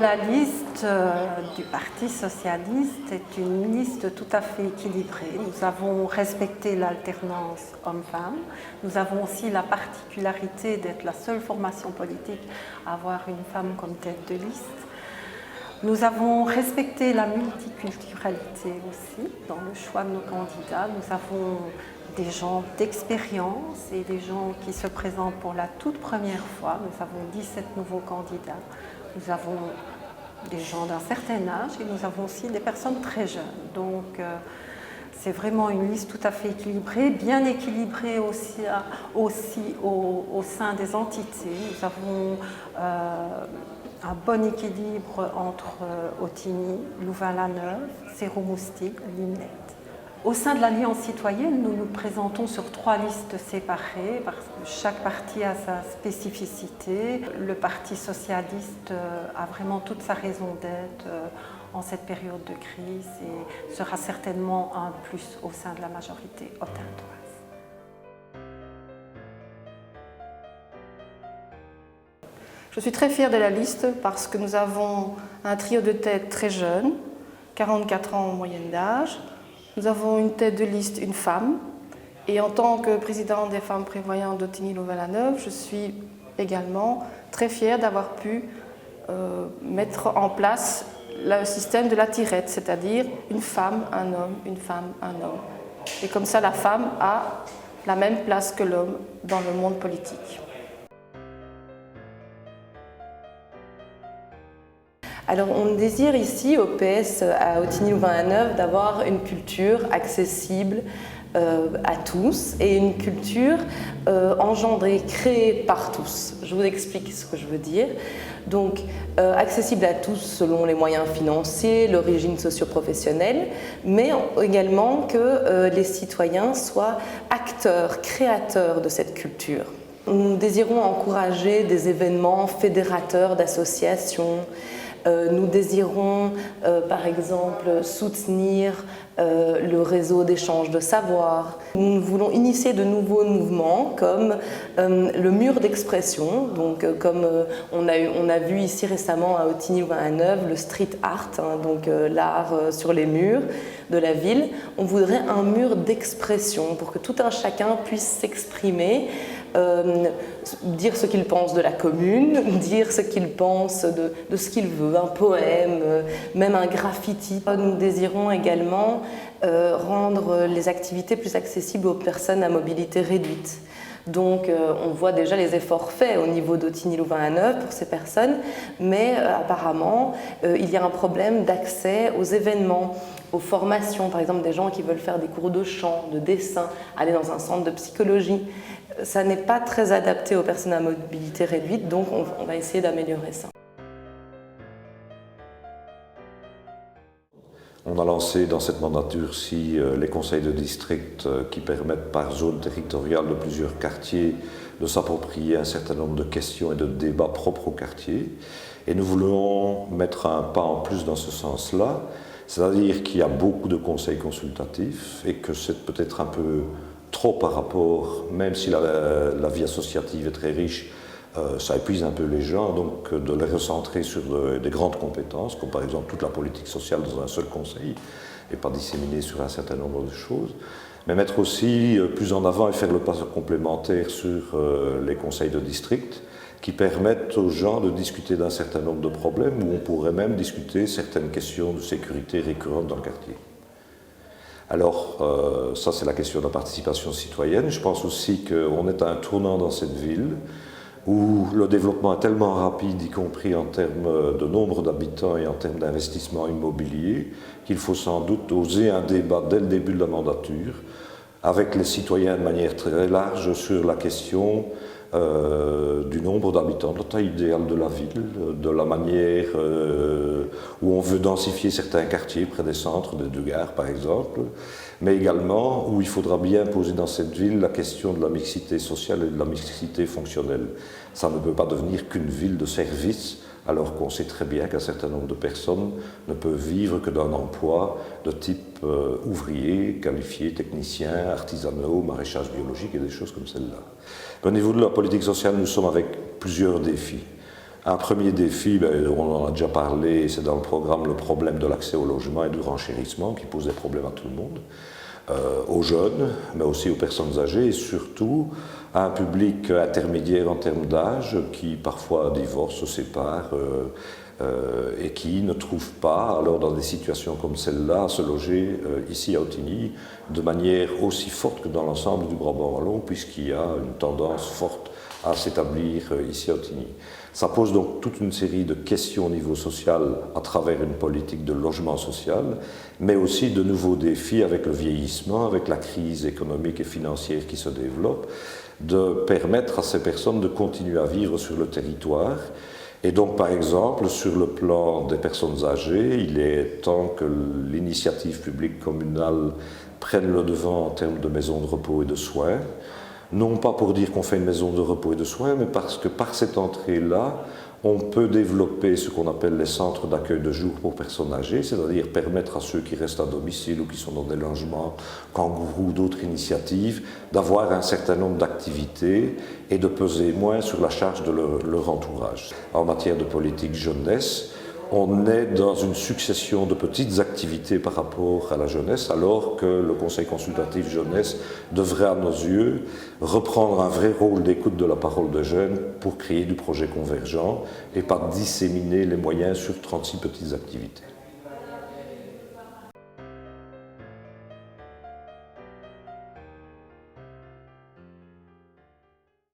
la liste du Parti socialiste est une liste tout à fait équilibrée. Nous avons respecté l'alternance homme-femme. Nous avons aussi la particularité d'être la seule formation politique à avoir une femme comme tête de liste. Nous avons respecté la multiculturalité aussi dans le choix de nos candidats. Nous avons des gens d'expérience et des gens qui se présentent pour la toute première fois. Nous avons 17 nouveaux candidats. Nous avons des gens d'un certain âge et nous avons aussi des personnes très jeunes. Donc c'est vraiment une liste tout à fait équilibrée, bien équilibrée aussi au sein des entités. Nous avons un bon équilibre entre Ottignies, Louvain-la-Neuve, Séroux-Moustique, Limnet. Au sein de l'Alliance citoyenne, nous nous présentons sur 3 listes séparées parce que chaque parti a sa spécificité. Le Parti socialiste a vraiment toute sa raison d'être en cette période de crise et sera certainement un plus au sein de la majorité haute-ardoise. Je suis très fière de la liste parce que nous avons un trio de têtes très jeune, 44 ans en moyenne d'âge. Nous avons une tête de liste, une femme. Et en tant que présidente des femmes prévoyantes d'Ottignies-Louvain-la-Neuve, je suis également très fière d'avoir pu mettre en place le système de la tirette, c'est-à-dire une femme, un homme, une femme, un homme. Et comme ça, la femme a la même place que l'homme dans le monde politique. Alors on désire ici au PS à Ottignies-Louvain-la-Neuve d'avoir une culture accessible à tous et une culture engendrée, créée par tous. Je vous explique ce que je veux dire. Donc accessible à tous selon les moyens financiers, l'origine socio-professionnelle, mais également que les citoyens soient acteurs, créateurs de cette culture. Nous désirons encourager des événements fédérateurs d'associations. Nous désirons, par exemple, soutenir le réseau d'échange de savoir. Nous voulons initier de nouveaux mouvements comme le mur d'expression, donc comme on a vu ici récemment à Ottignies-Louvain-la-Neuve, le street art, donc l'art sur les murs de la ville. On voudrait un mur d'expression pour que tout un chacun puisse s'exprimer, dire ce qu'il pense de la commune, dire ce qu'il pense de ce qu'il veut, un poème, même un graffiti. Nous désirons également rendre les activités plus accessibles aux personnes à mobilité réduite. Donc on voit déjà les efforts faits au niveau d'Ottignies-Louvain-la-Neuve pour ces personnes, mais apparemment il y a un problème d'accès aux événements, aux formations, par exemple des gens qui veulent faire des cours de chant, de dessin, aller dans un centre de psychologie. Ça n'est pas très adapté aux personnes à mobilité réduite, donc on va essayer d'améliorer ça. On a lancé dans cette mandature-ci les conseils de district qui permettent par zone territoriale de plusieurs quartiers de s'approprier un certain nombre de questions et de débats propres au quartier. Et nous voulons mettre un pas en plus dans ce sens-là, c'est-à-dire qu'il y a beaucoup de conseils consultatifs et que c'est peut-être un peu trop par rapport, même si la vie associative est très riche, ça épuise un peu les gens, donc de les recentrer sur des grandes compétences, comme par exemple toute la politique sociale dans un seul conseil, et pas disséminer sur un certain nombre de choses, mais mettre aussi plus en avant et faire le pas complémentaire sur les conseils de district, qui permettent aux gens de discuter d'un certain nombre de problèmes, où on pourrait même discuter certaines questions de sécurité récurrentes dans le quartier. Alors, ça c'est la question de la participation citoyenne. Je pense aussi qu'on est à un tournant dans cette ville, où le développement est tellement rapide, y compris en termes de nombre d'habitants et en termes d'investissement immobilier, qu'il faut sans doute oser un débat dès le début de la mandature, avec les citoyens de manière très large sur la question du nombre d'habitants, de la taille idéale de la ville, de la manière où on veut densifier certains quartiers près des centres, des deux gares par exemple, mais également où il faudra bien poser dans cette ville la question de la mixité sociale et de la mixité fonctionnelle. Ça ne peut pas devenir qu'une ville de services, alors qu'on sait très bien qu'un certain nombre de personnes ne peuvent vivre que d'un emploi de type ouvrier, qualifié, technicien, artisanaux, maraîchage biologique et des choses comme celle-là. Au niveau de la politique sociale, nous sommes avec plusieurs défis. Un premier défi, on en a déjà parlé, c'est dans le programme le problème de l'accès au logement et du renchérissement qui pose des problèmes à tout le monde, aux jeunes, mais aussi aux personnes âgées et surtout à un public intermédiaire en termes d'âge qui parfois divorce, se sépare et qui ne trouve pas, alors dans des situations comme celle-là, à se loger ici à Ottignies de manière aussi forte que dans l'ensemble du Brabant wallon, puisqu'il y a une tendance forte à s'établir ici à Ottignies. Ça pose donc toute une série de questions au niveau social à travers une politique de logement social, mais aussi de nouveaux défis avec le vieillissement, avec la crise économique et financière qui se développe, de permettre à ces personnes de continuer à vivre sur le territoire. Et donc, par exemple, sur le plan des personnes âgées, il est temps que l'initiative publique communale prenne le devant en termes de maisons de repos et de soins. Non pas pour dire qu'on fait une maison de repos et de soins, mais parce que par cette entrée-là, on peut développer ce qu'on appelle les centres d'accueil de jour pour personnes âgées, c'est-à-dire permettre à ceux qui restent à domicile ou qui sont dans des logements kangourous ou d'autres initiatives d'avoir un certain nombre d'activités et de peser moins sur la charge de leur entourage. En matière de politique jeunesse, on est dans une succession de petites activités par rapport à la jeunesse, alors que le Conseil consultatif jeunesse devrait, à nos yeux, reprendre un vrai rôle d'écoute de la parole des jeunes pour créer du projet convergent et pas disséminer les moyens sur 36 petites activités.